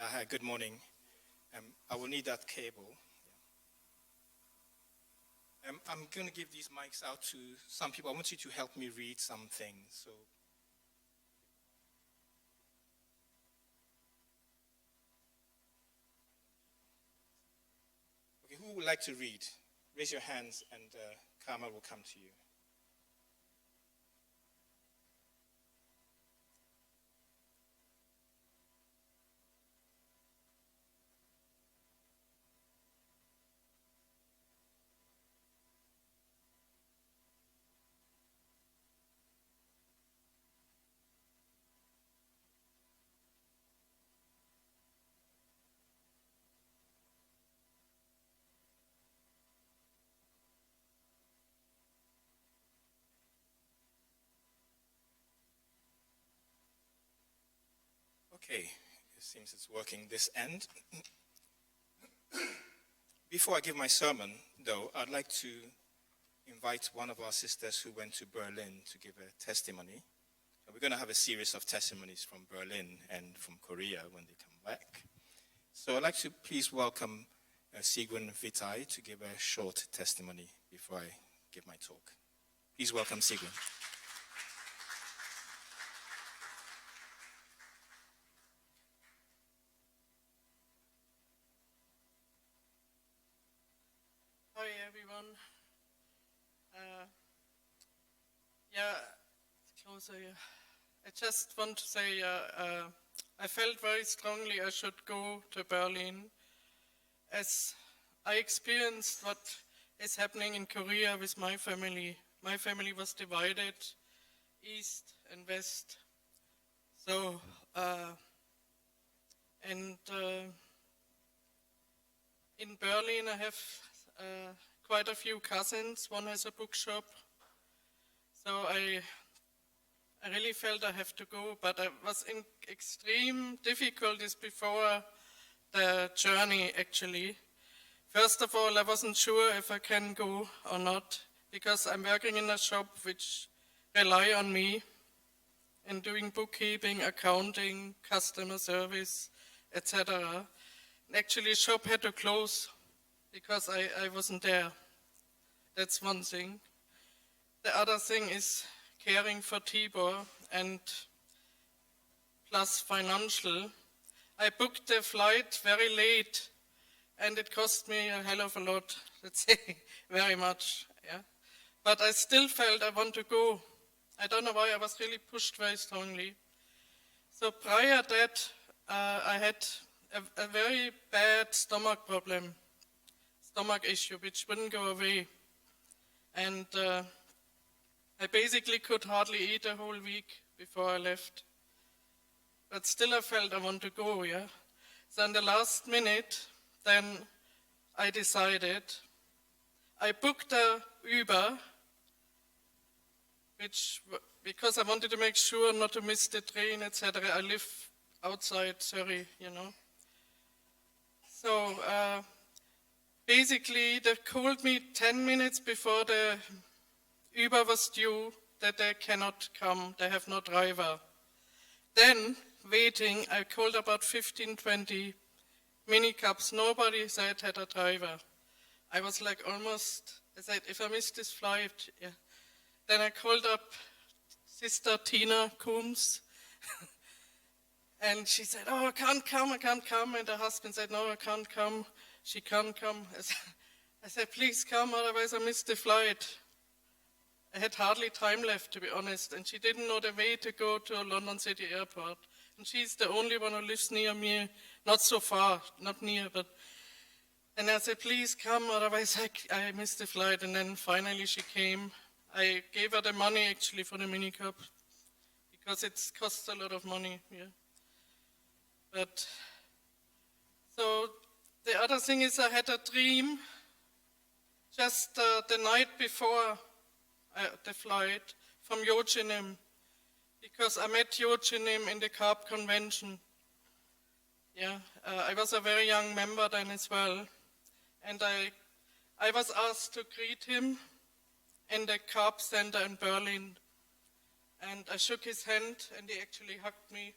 Hi, good morning. I will need that cable. I'm going to give these mics out to some people. I want you to help me read some things. So, okay, who would like to read? Raise your hands, and Karma will come to you. Okay, it seems it's working this end. Before I give my sermon, though, I'd like to invite one of our sisters who went to Berlin to give a testimony. We're going to have a series of testimonies from Berlin and from Korea when they come back. So I'd like to please welcome Sigrun Vitai to give a short testimony before I give my talk. Please welcome Sigrun. Hi everyone. It's closer here. I just want to say I felt very strongly I should go to Berlin as I experienced what is happening in Korea with my family. My family was divided, east and west. So, in Berlin I have quite a few cousins. One has a bookshop. So I really felt I have to go, but I was in extreme difficulties before the journey actually. First of all, I wasn't sure if I can go or not, because I'm working in a shop which rely on me in doing bookkeeping, accounting, customer service, etc. Actually, shop had to close because I wasn't there. That's one thing. The other thing is caring for Tibor and plus financial. I booked the flight very late and it cost me a hell of a lot, let's say, very much. Yeah. But I still felt I want to go. I don't know why, I was really pushed very strongly. So prior to that, I had a very bad stomach problem, stomach issue, which wouldn't go away. And I basically could hardly eat a whole week before I left. But still I felt I want to go, yeah. So in the last minute, then I decided. I booked a Uber, because I wanted to make sure not to miss the train, etc. I live outside Surrey, you know. So basically they called me 10 minutes before the Uber was due that they cannot come, they have no driver. Then, waiting, I called about 15, 20 minicabs, nobody said had a driver. I was like almost, I said, if I miss this flight, yeah. Then I called up Sister Tina Coombs, and she said, oh, I can't come. And the husband said, no, I can't come. She can't come. I said, please come, otherwise I miss the flight. I had hardly time left, to be honest, and she didn't know the way to go to London City Airport. And she's the only one who lives near me, not so far, not near, but. And I said, please come, otherwise I missed the flight. And then finally she came. I gave her the money actually for the minicab, because it costs a lot of money, yeah. But, so the other thing is I had a dream just the night before the flight from Ho Chi Minh, because I met Ho Chi Minh in the CARB convention. Yeah, I was a very young member then as well, and I was asked to greet him in the CARB center in Berlin, and I shook his hand and he actually hugged me,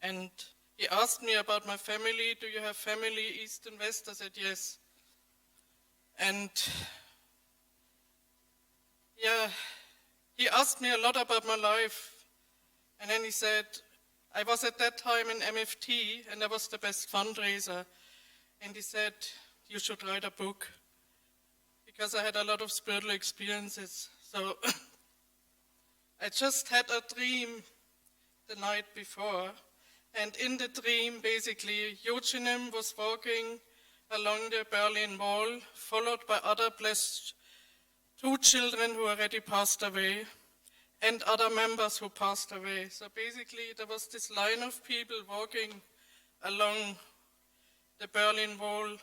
and he asked me about my family. Do you have family, East and West? I said, yes. And yeah, he asked me a lot about my life. And then he said, I was at that time in MFT, and I was the best fundraiser. And he said, you should write a book, because I had a lot of spiritual experiences. So I just had a dream the night before, and in the dream, basically, Joachim was walking along the Berlin Wall, followed by other blessed, 2 children who already passed away, and other members who passed away. So basically, there was this line of people walking along the Berlin Wall,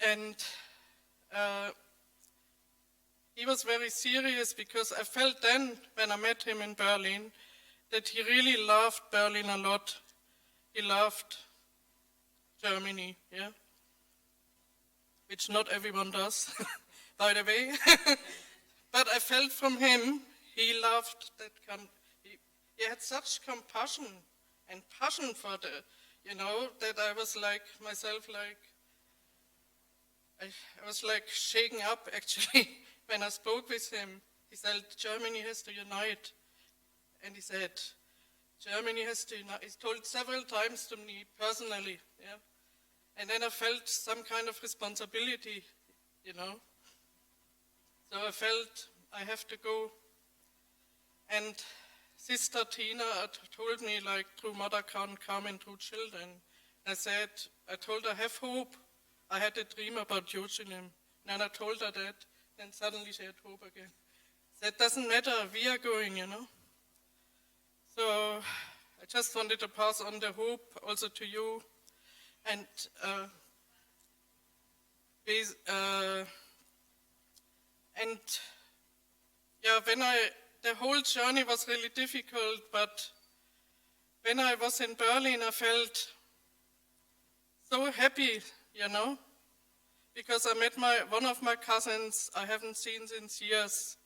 and he was very serious, because I felt then, when I met him in Berlin, that he really loved Berlin a lot. He loved Germany, yeah, which not everyone does, by the way. But I felt from him, he loved that he had such compassion and passion for the, that I was like, myself, like, I was like shaking up, actually, when I spoke with him. He said, Germany has to unite. And he said, Germany has to unite. He told several times to me personally, yeah. And then I felt some kind of responsibility, So I felt I have to go. And Sister Tina told me, like, true mother can't come and true children. I told her, have hope. I had a dream about Joachim. And I told her that, and suddenly she had hope again. That doesn't matter, we are going, So I just wanted to pass on the hope also to you. And the whole journey was really difficult, but when I was in Berlin, I felt so happy, because I met one of my cousins I haven't seen since years,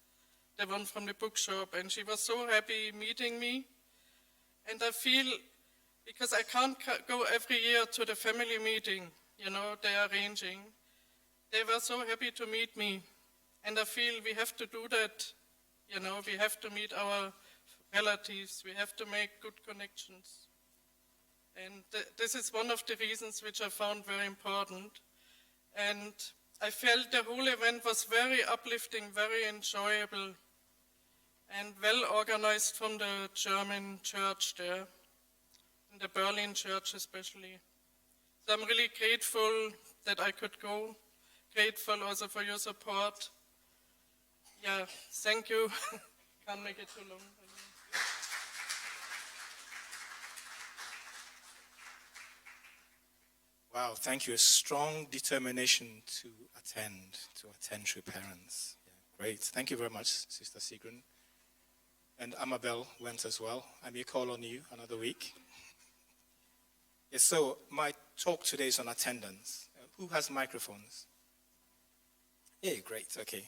the one from the bookshop, and she was so happy meeting me. And I feel, because I can't go every year to the family meeting, they are arranging, they were so happy to meet me. And I feel we have to do that, we have to meet our relatives, we have to make good connections. And this is one of the reasons which I found very important. And I felt the whole event was very uplifting, very enjoyable, and well organized from the German church there, in the Berlin church especially. So I'm really grateful that I could go, grateful also for your support. Yeah, thank you. Can't make it too long. Wow, thank you. A strong determination to attend through parents. Yeah, great. Thank you very much, Sister Sigrun. And Amabel went as well. I may call on you another week. Yes, so my talk today is on attendance. Who has microphones? Yeah, great, okay.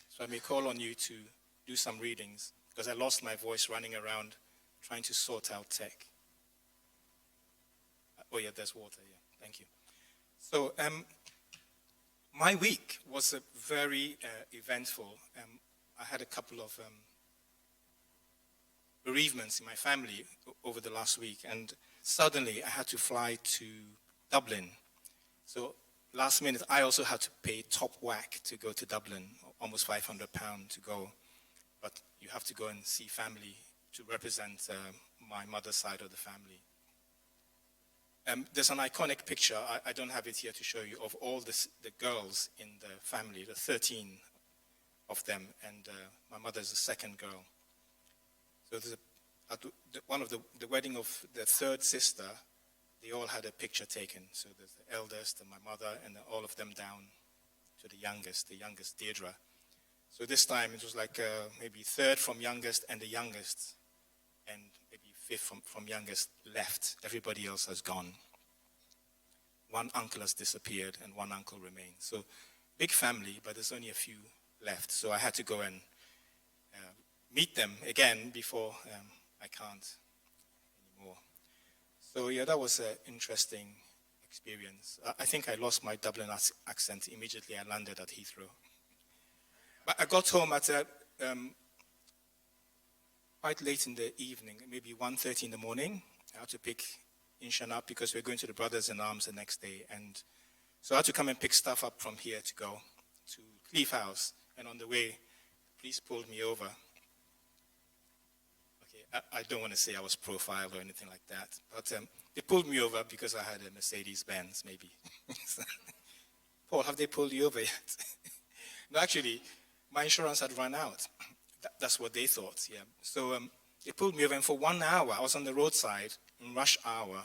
So I may call on you to do some readings, because I lost my voice running around trying to sort out tech. Oh yeah, there's water, yeah. Thank you. So my week was very eventful. I had a couple of bereavements in my family over the last week, and suddenly I had to fly to Dublin. So last minute, I also had to pay top whack to go to Dublin, almost £500 to go. But you have to go and see family to represent my mother's side of the family. There's an iconic picture, I don't have it here to show you, of all the girls in the family, the 13 of them, and my mother's the second girl. So there's at one of the wedding of the third sister, they all had a picture taken. So there's the eldest and my mother, and then all of them down to the youngest Deirdre. So this time it was like maybe third from youngest and the youngest, and maybe fifth from youngest left. Everybody else has gone. One uncle has disappeared and one uncle remains. So big family, but there's only a few left. So I had to go and meet them again before I can't anymore. So yeah, that was an interesting experience. I think I lost my Dublin accent immediately I landed at Heathrow. But I got home at quite late in the evening, maybe 1:30 in the morning. I had to pick Inshan up because we're going to the Brothers in Arms the next day. And so I had to come and pick stuff up from here to go to Cleave House. And on the way, the police pulled me over. Okay, I don't want to say I was profiled or anything like that, but they pulled me over because I had a Mercedes-Benz, maybe. Paul, have they pulled you over yet? No, actually, my insurance had run out. That's what they thought, yeah. So they pulled me over, and for 1 hour, I was on the roadside in rush hour,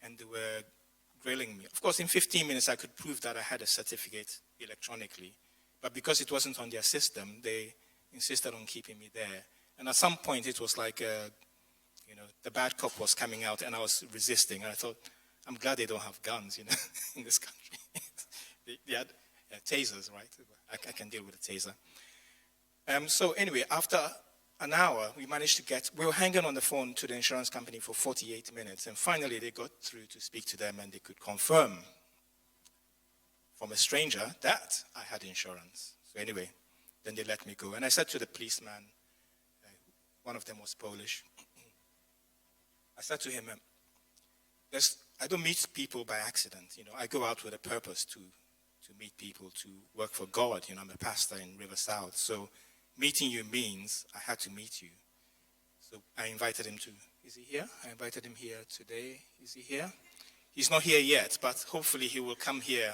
and they were grilling me. Of course, in 15 minutes, I could prove that I had a certificate electronically, but because it wasn't on their system, they insisted on keeping me there. And at some point, it was like, the bad cop was coming out, and I was resisting. And I thought, I'm glad they don't have guns, in this country. they had tasers, right? I can deal with a taser. So anyway, after an hour, we were hanging on the phone to the insurance company for 48 minutes. And finally, they got through to speak to them, and they could confirm from a stranger that I had insurance. So anyway, then they let me go. And I said to the policeman, one of them was Polish. I said to him, I don't meet people by accident. I go out with a purpose to meet people, to work for God. I'm a pastor in River South. So meeting you means I had to meet you. So I invited him to, is he here? I invited him here today. Is he here? He's not here yet, but hopefully he will come here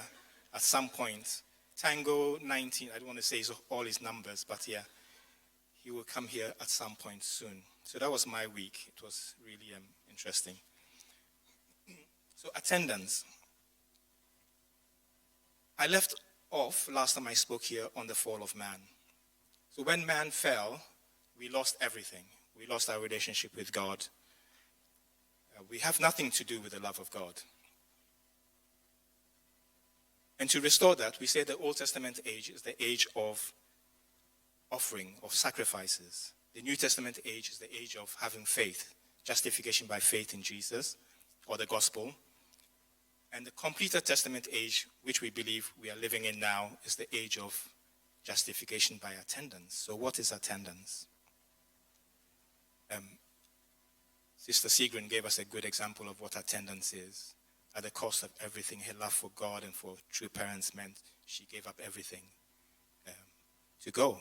at some point. Tango 19, I don't want to say all his numbers, but yeah. He will come here at some point soon. So that was my week. It was really interesting. So attendance. I left off last time I spoke here on the fall of man. So when man fell, we lost everything. We lost our relationship with God. We have nothing to do with the love of God. And to restore that, we say the Old Testament age is the age of offering, of sacrifices. The New Testament age is the age of having faith, justification by faith in Jesus, or the gospel. And the completed Testament age, which we believe we are living in now, is the age of justification by attendance. So what is attendance? Sister Sigrid gave us a good example of what attendance is. At the cost of everything, her love for God and for true parents meant she gave up everything to go.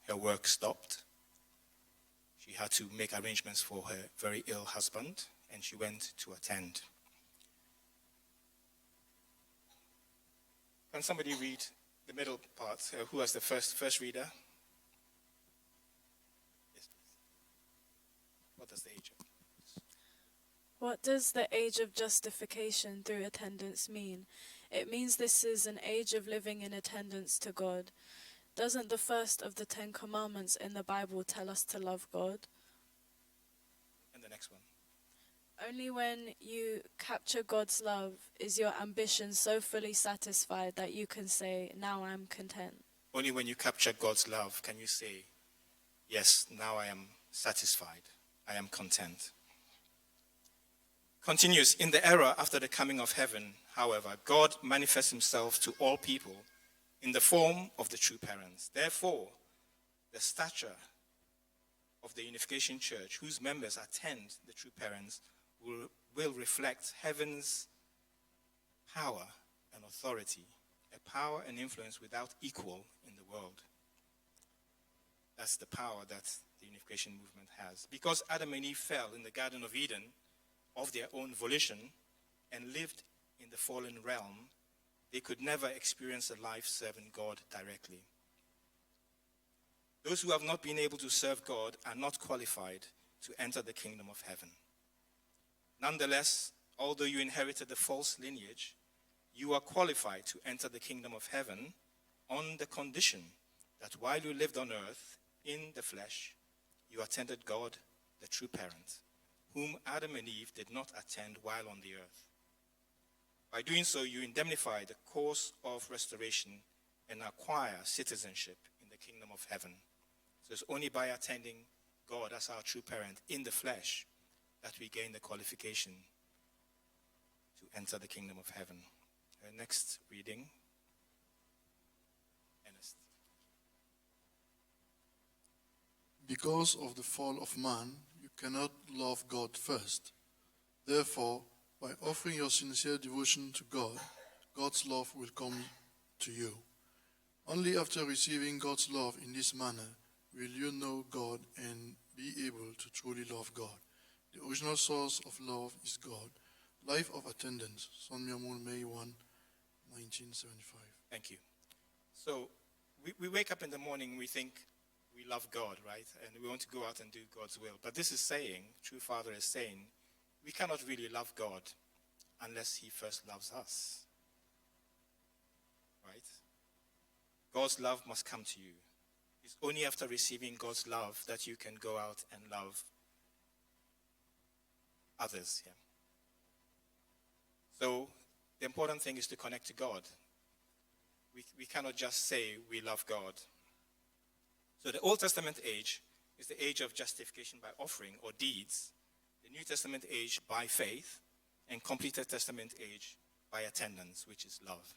Her work stopped. She had to make arrangements for her very ill husband, and she went to attend. Can somebody read the middle part? Who has the first reader? Yes, please. What does the age of? What does the age of justification through attendance mean? It means this is an age of living in attendance to God. Doesn't the first of the 10 Commandments in the Bible tell us to love God? And the next one. Only when you capture God's love is your ambition so fully satisfied that you can say, now I'm content. Only when you capture God's love can you say, yes, now I am satisfied. I am content. Continues, in the era after the coming of heaven, however, God manifests himself to all people in the form of the true parents. Therefore, the stature of the Unification Church, whose members attend the true parents, will reflect heaven's power and authority, a power and influence without equal in the world. That's the power that the Unification movement has. Because Adam and Eve fell in the Garden of Eden of their own volition and lived in the fallen realm, they could never experience a life serving God directly. Those who have not been able to serve God are not qualified to enter the kingdom of heaven. Nonetheless, although you inherited the false lineage, you are qualified to enter the kingdom of heaven on the condition that while you lived on earth in the flesh, you attended God, the true parent, whom Adam and Eve did not attend while on the earth. By doing so, you indemnify the course of restoration and acquire citizenship in the kingdom of heaven. So it's only by attending God as our true parent in the flesh that we gain the qualification to enter the kingdom of heaven. Next reading. Ernest. Because of the fall of man, you cannot love God first. Therefore, by offering your sincere devotion to God, God's love will come to you. Only after receiving God's love in this manner will you know God and be able to truly love God. The original source of love is God. Life of Attendance, Sonmyamon, May 1, 1975. Thank you. So we wake up in the morning, we think we love God, right? And we want to go out and do God's will. But this is saying, True Father is saying, we cannot really love God unless he first loves us. Right? God's love must come to you. It's only after receiving God's love that you can go out and love others. Yeah. So the important thing is to connect to God. We cannot just say we love God. So the Old Testament age is the age of justification by offering or deeds. The New Testament age by faith, and completed Testament age by attendance, which is love.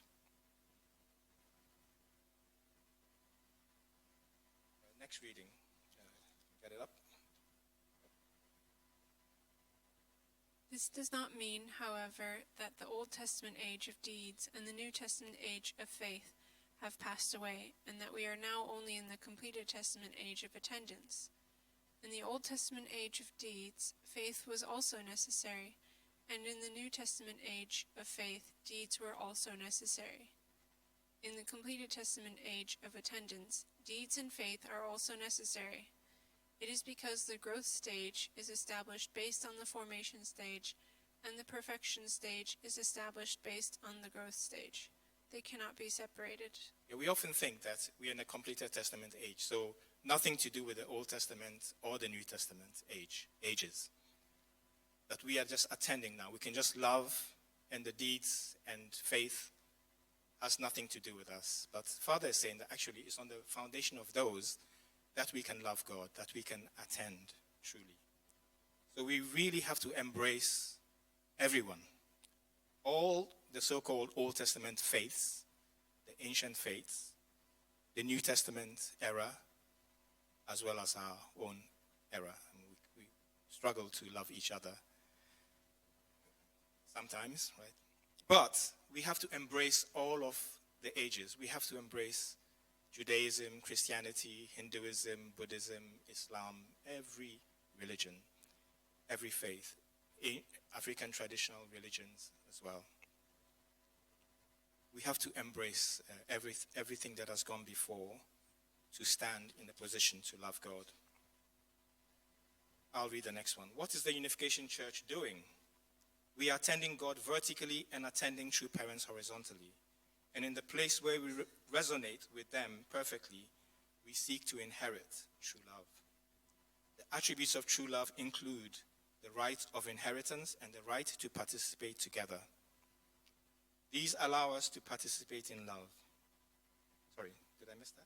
Next reading. Get it up. This does not mean, however, that the Old Testament age of deeds and the New Testament age of faith have passed away, and that we are now only in the completed Testament age of attendance. In the Old Testament age of deeds, faith was also necessary, and in the New Testament age of faith, deeds were also necessary. In the completed Testament age of attendance, deeds and faith are also necessary. It is because the growth stage is established based on the formation stage, and the perfection stage is established based on the growth stage. They cannot be separated. Yeah, we often think that we are in a completed Testament age, so nothing to do with the Old Testament or the New Testament ages. That we are just attending now. We can just love, and the deeds and faith has nothing to do with us. But Father is saying that actually it's on the foundation of those that we can love God, that we can attend truly. So we really have to embrace everyone. All the so-called Old Testament faiths, the ancient faiths, the New Testament era, as well as our own era. And we struggle to love each other sometimes, right? But we have to embrace all of the ages. We have to embrace Judaism, Christianity, Hinduism, Buddhism, Islam, every religion, every faith, African traditional religions as well. We have to embrace everything that has gone before to stand in a position to love God. I'll read the next one. What is the Unification Church doing? We are attending God vertically and attending true parents horizontally. And in the place where we resonate with them perfectly, we seek to inherit true love. The attributes of true love include the right of inheritance and the right to participate together. These allow us to participate in love. Sorry, did I miss that?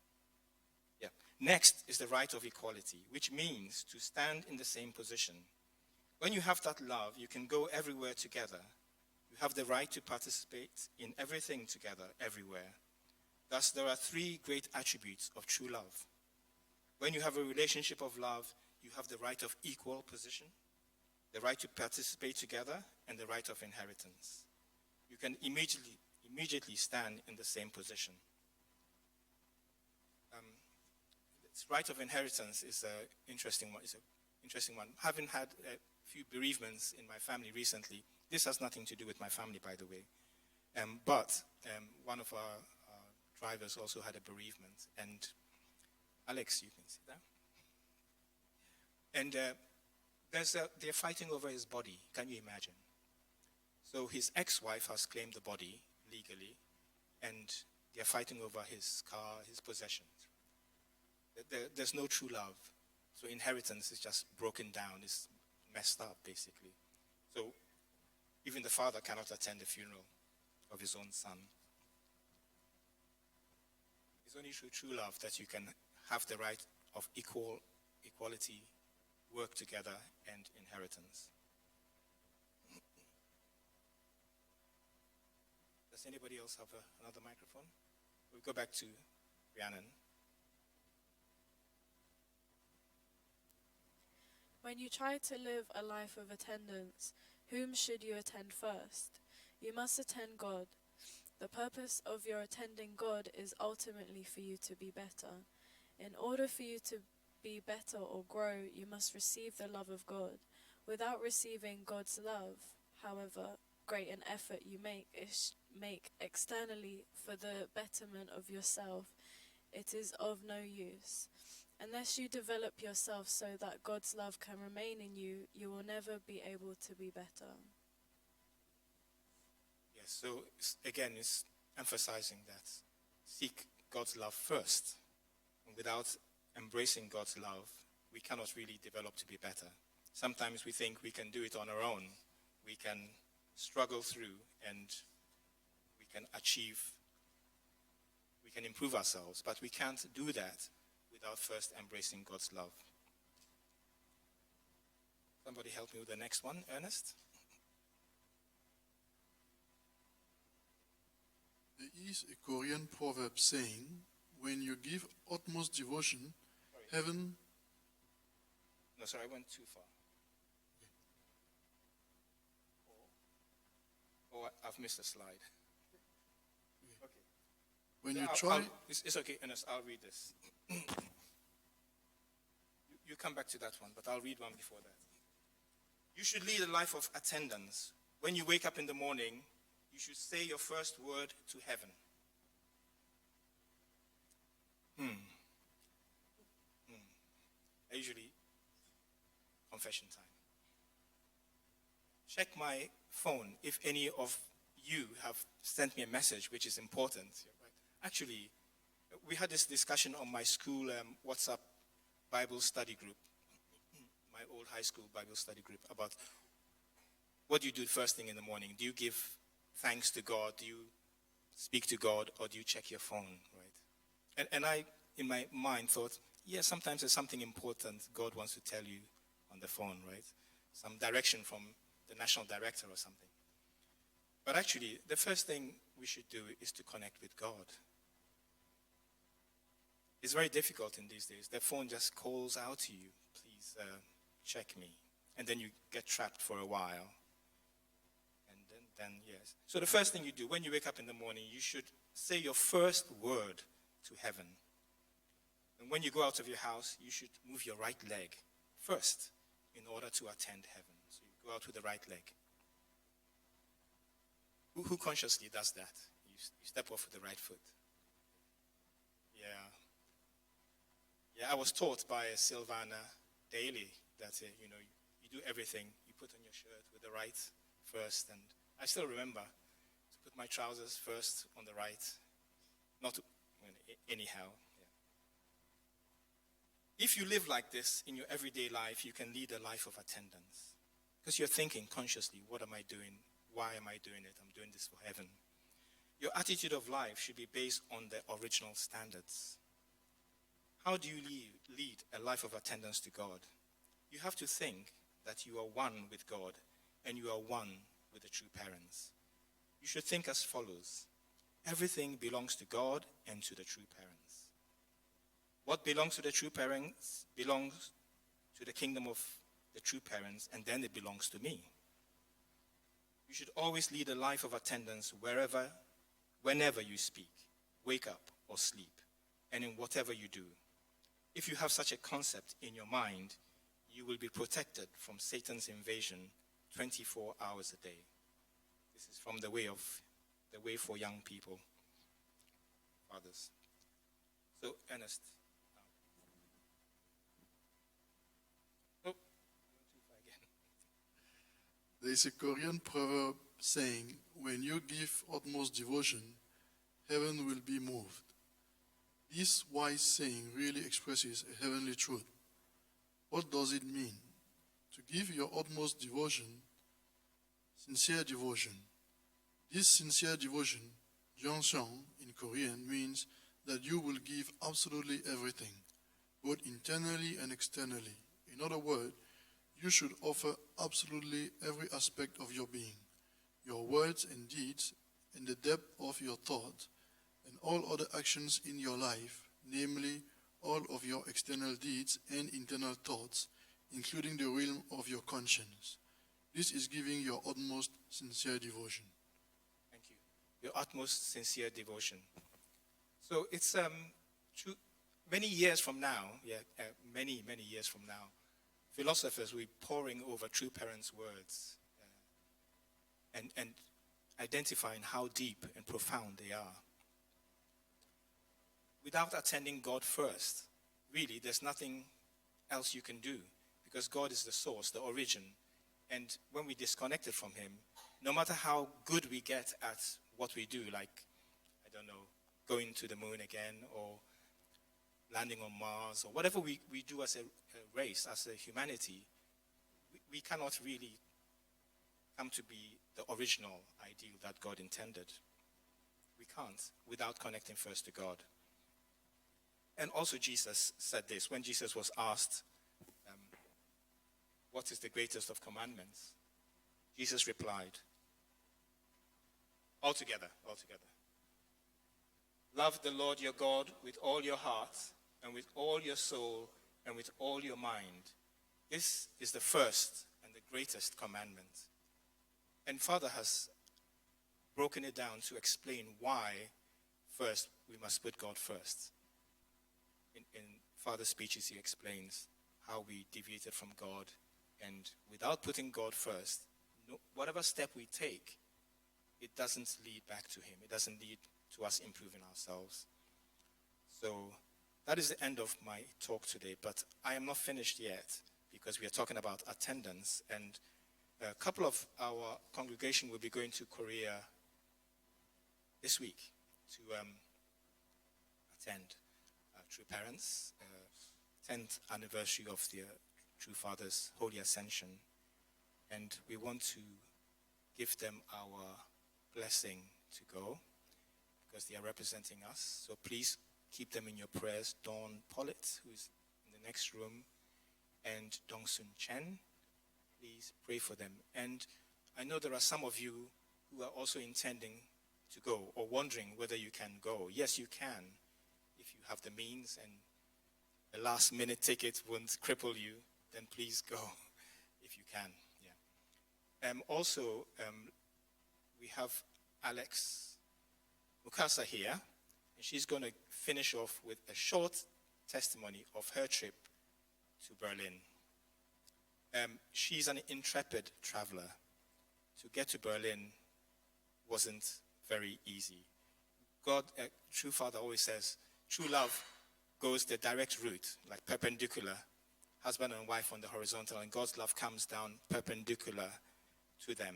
Yeah. Next is the right of equality, which means to stand in the same position. When you have that love, you can go everywhere together. You have the right to participate in everything together, everywhere. Thus, there are three great attributes of true love. When you have a relationship of love, you have the right of equal position, the right to participate together, and the right of inheritance. You can immediately stand in the same position. This right of inheritance is an interesting one. Having had a few bereavements in my family recently, this has nothing to do with my family, by the way. But one of our drivers also had a bereavement. And Alex, you can see that. And they're fighting over his body. Can you imagine? So his ex-wife has claimed the body legally, and they're fighting over his car, his possessions. There's no true love. So inheritance is just broken down. It's messed up, basically. So even the father cannot attend the funeral of his own son. It's only through true love that you can have the right of equality, work together, and inheritance. Does anybody else have another microphone? We'll go back to Rhiannon. When you try to live a life of attendance, whom should you attend first? You must attend God. The purpose of your attending God is ultimately for you to be better. In order for you to be better or grow, you must receive the love of God. Without receiving God's love, however great an effort you make externally for the betterment of yourself, it is of no use. Unless you develop yourself so that God's love can remain in you, you will never be able to be better. Yes, so again, it's emphasizing that seek God's love first. And without embracing God's love, we cannot really develop to be better. Sometimes we think we can do it on our own. We can struggle through and we can achieve, we can improve ourselves, but we can't do that without first embracing God's love. Somebody help me with the next one, Ernest? There is a Korean proverb saying, when you give utmost devotion, heaven... No, sorry, I went too far. Oh, I've missed a slide. Okay. When you Yeah, try... it's okay, Ernest, I'll read this. You come back to that one, but I'll read one before that. You should lead a life of attendance. When you wake up in the morning, you should say your first word to heaven. Usually, confession time. Check my phone if any of you have sent me a message which is important. Actually, we had this discussion on my school WhatsApp Bible study group, my old high school Bible study group, about what do you do first thing in the morning? Do you give thanks to God? Do you speak to God? Or do you check your phone, right? And I, in my mind, thought, yeah, sometimes there's something important God wants to tell you on the phone, right? Some direction from the national director or something. But actually, the first thing we should do is to connect with God. It's very difficult in these days. The phone just calls out to you, please check me. And then you get trapped for a while. And then, yes. So the first thing you do, when you wake up in the morning, you should say your first word to heaven. And when you go out of your house, you should move your right leg first in order to attend heaven. So you go out with the right leg. Who consciously does that? You step off with the right foot. Yeah. Yeah, I was taught by Silvana daily that, you do everything. You put on your shirt with the right first. And I still remember to put my trousers first on the right. Anyhow. If you live like this in your everyday life, you can lead a life of attendance. Because you're thinking consciously, what am I doing? Why am I doing it? I'm doing this for heaven. Your attitude of life should be based on the original standards. How do you lead a life of attendance to God? You have to think that you are one with God and you are one with the true parents. You should think as follows. Everything belongs to God and to the true parents. What belongs to the true parents belongs to the kingdom of the true parents, and then it belongs to me. You should always lead a life of attendance whenever you speak, wake up or sleep, and in whatever you do. If you have such a concept in your mind, you will be protected from Satan's invasion 24 hours a day. This is from the way for young people, fathers. So, Ernest. There is a Korean proverb saying, when you give utmost devotion, heaven will be moved. This wise saying really expresses a heavenly truth. What does it mean? To give your utmost devotion, sincere devotion. This sincere devotion, jeongseong in Korean, means that you will give absolutely everything, both internally and externally. In other words, you should offer absolutely every aspect of your being, your words and deeds, and the depth of your thought, and all other actions in your life, namely all of your external deeds and internal thoughts, including the realm of your conscience. This is giving your utmost sincere devotion. Thank you. Your utmost sincere devotion. So it's true. Many years from now, many years from now, philosophers will be poring over true parents' words and identifying how deep and profound they are. Without attending God first, really, there's nothing else you can do, because God is the source, the origin. And when we disconnected from him, no matter how good we get at what we do, like, I don't know, going to the moon again, or landing on Mars, or whatever we do as a race, as a humanity, we cannot really come to be the original ideal that God intended. We can't without connecting first to God. And also Jesus said this when Jesus was asked, what is the greatest of commandments? Jesus replied, altogether. Love the Lord your God with all your heart and with all your soul and with all your mind. This is the first and the greatest commandment. And Father has broken it down to explain why first we must put God first. In Father's speeches, he explains how we deviated from God, and without putting God first, whatever step we take, it doesn't lead back to him. It doesn't lead to us improving ourselves. So that is the end of my talk today, but I am not finished yet, because we are talking about attendance, and a couple of our congregation will be going to Korea this week to attend True Parents, 10th anniversary of the True Father's Holy Ascension. And we want to give them our blessing to go, because they are representing us. So please keep them in your prayers. Dawn Pollitt, who is in the next room, and Dong Sun Chen. Please pray for them. And I know there are some of you who are also intending to go, or wondering whether you can go. Yes, you can, if you have the means and a last-minute ticket won't cripple you, then please go if you can. Yeah. Also, we have Alex Mukasa here, and she's going to finish off with a short testimony of her trip to Berlin. She's an intrepid traveler. To get to Berlin wasn't very easy. God, True Father always says, true love goes the direct route, like perpendicular, husband and wife on the horizontal, and God's love comes down perpendicular to them,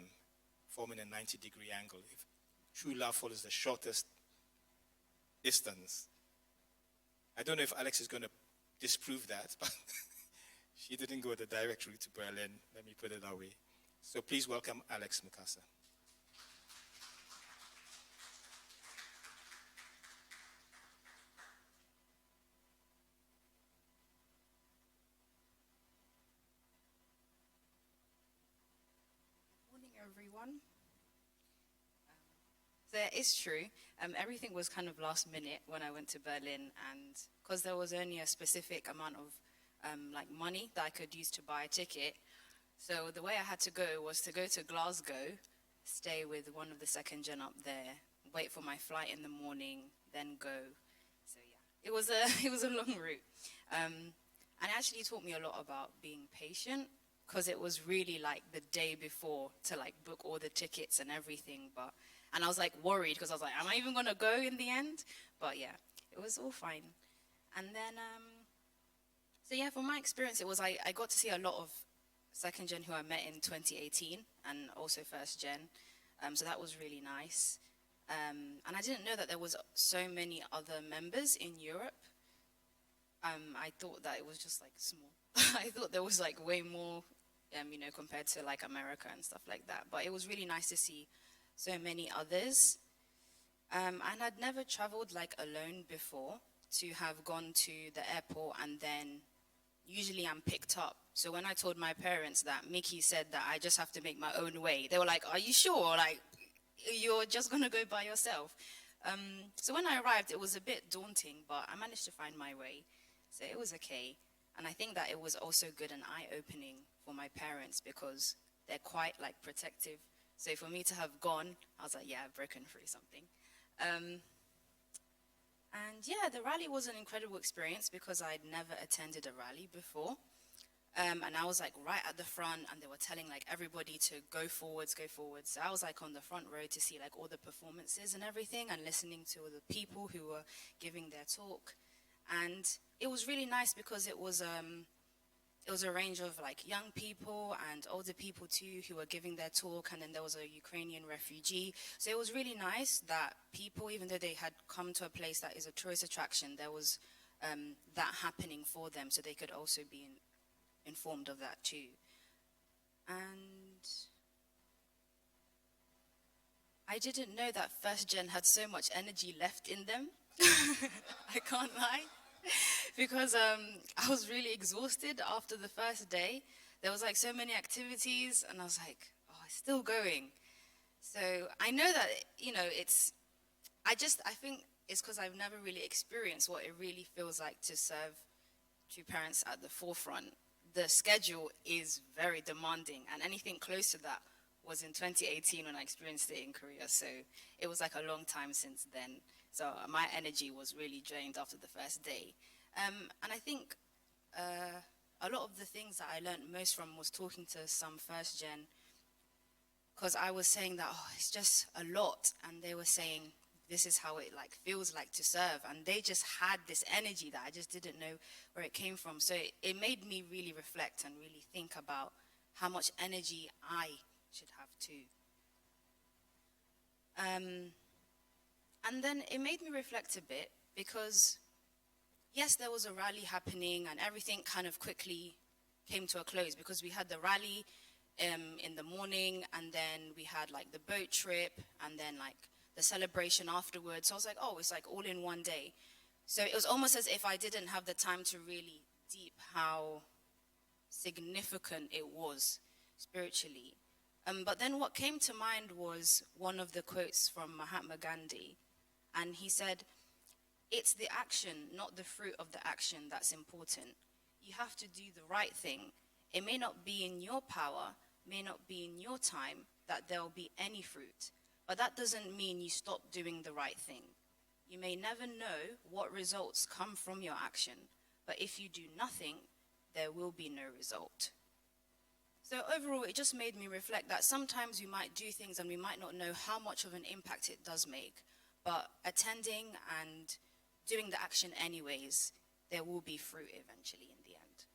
forming a 90-degree angle. If true love follows the shortest distance. I don't know if Alex is going to disprove that, but she didn't go the direct route to Berlin, let me put it that way. So please welcome Alex Mukasa. Everyone. So it's true. Everything was kind of last minute when I went to Berlin, and because there was only a specific amount of like money that I could use to buy a ticket. So the way I had to go was to go to Glasgow, stay with one of the second gen up there, wait for my flight in the morning, then go. So yeah, it was a long route, and it actually taught me a lot about being patient, because it was really like the day before to like book all the tickets and everything, and I was like worried, because I was like, am I even gonna go in the end? But yeah, it was all fine. And then so yeah, from my experience, it was I got to see a lot of second gen who I met in 2018, and also first gen, so that was really nice. And I didn't know that there was so many other members in Europe. I thought that it was just like small. I thought there was like way more, compared to like America and stuff like that. But it was really nice to see so many others. And I'd never traveled like alone before, to have gone to the airport, and then usually I'm picked up. So when I told my parents that Mickey said that I just have to make my own way, they were like, are you sure? Like, you're just going to go by yourself. So when I arrived, it was a bit daunting, but I managed to find my way. So it was okay. And I think that it was also good and eye-opening for my parents because they're quite like protective. So for me to have gone, I was like, yeah, I've broken through something. And yeah, the rally was an incredible experience because I'd never attended a rally before. And I was like right at the front and they were telling like everybody to go forwards, go forwards. So I was like on the front row to see like all the performances and everything and listening to all the people who were giving their talk. And it was really nice because it was a range of like young people and older people too who were giving their talk, and then there was a Ukrainian refugee. So it was really nice that people, even though they had come to a place that is a tourist attraction, there was that happening for them so they could also be informed of that too. And I didn't know that first gen had so much energy left in them. I can't lie. Because I was really exhausted after the first day. There was like so many activities and I was like, oh, it's still going. So I know that, you know, I think it's because I've never really experienced what it really feels like to serve two parents at the forefront. The schedule is very demanding, and anything close to that was in 2018 when I experienced it in Korea. So it was like a long time since then. So my energy was really drained after the first day. And I think a lot of the things that I learned most from was talking to some first gen, because I was saying that, oh, it's just a lot. And they were saying, this is how it like feels like to serve. And they just had this energy that I just didn't know where it came from. So it made me really reflect and really think about how much energy I should have too. And then it made me reflect a bit because, yes, there was a rally happening and everything kind of quickly came to a close because we had the rally in the morning and then we had like the boat trip and then like the celebration afterwards. So I was like, oh, it's like all in one day. So it was almost as if I didn't have the time to really deep how significant it was spiritually. But then what came to mind was one of the quotes from Mahatma Gandhi. And he said, it's the action, not the fruit of the action that's important. You have to do the right thing. It may not be in your power, may not be in your time that there'll be any fruit. But that doesn't mean you stop doing the right thing. You may never know what results come from your action, but if you do nothing, there will be no result. So overall, it just made me reflect that sometimes we might do things and we might not know how much of an impact it does make, but attending and doing the action anyways, there will be fruit eventually in the end.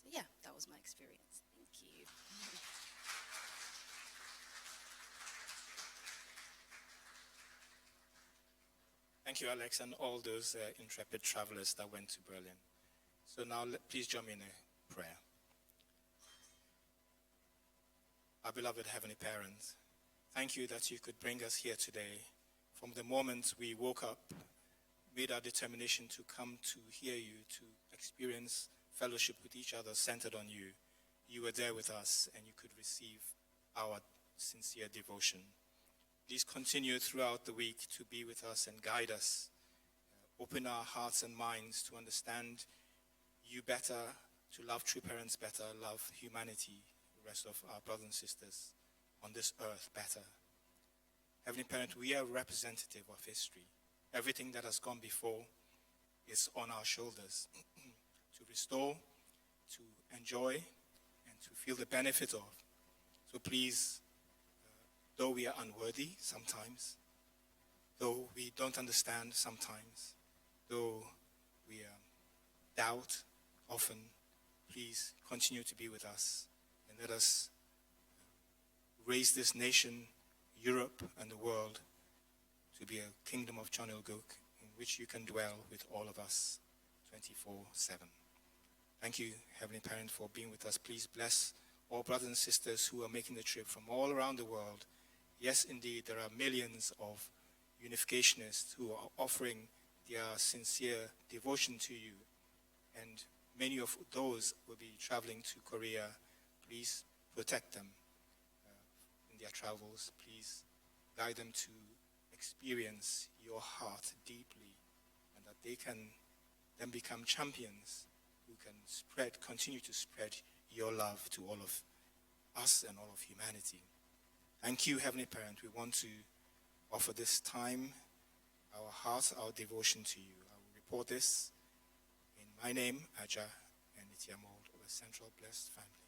So yeah, that was my experience. Thank you. Thank you, Alex, and all those intrepid travelers that went to Berlin. So now, please join me in a prayer. Our beloved Heavenly Parents, thank you that you could bring us here today. From the moment we woke up, made our determination to come to hear you, to experience fellowship with each other centered on you. You were there with us and you could receive our sincere devotion. Please continue throughout the week to be with us and guide us. Open our hearts and minds to understand you better, to love true parents better, love humanity, the rest of our brothers and sisters on this earth better. Heavenly Parent, we are representative of history. Everything that has gone before is on our shoulders to restore, to enjoy, and to feel the benefit of. So please, though we are unworthy sometimes, though we don't understand sometimes, though we doubt often, please continue to be with us and let us raise this nation, Europe and the world, to be a kingdom of John Il-Guk in which you can dwell with all of us 24/7. Thank you, Heavenly Parent, for being with us. Please bless all brothers and sisters who are making the trip from all around the world. Yes, indeed, there are millions of unificationists who are offering their sincere devotion to you, and many of those will be traveling to Korea. Please protect them in their travels. Please guide them to experience your heart deeply, and that they can then become champions who can continue to spread your love to all of us and all of humanity. Thank you, Heavenly Parent. We want to offer this time, our heart, our devotion to you. I will report this in my name, Adza, and Mould of the Central Blessed Family.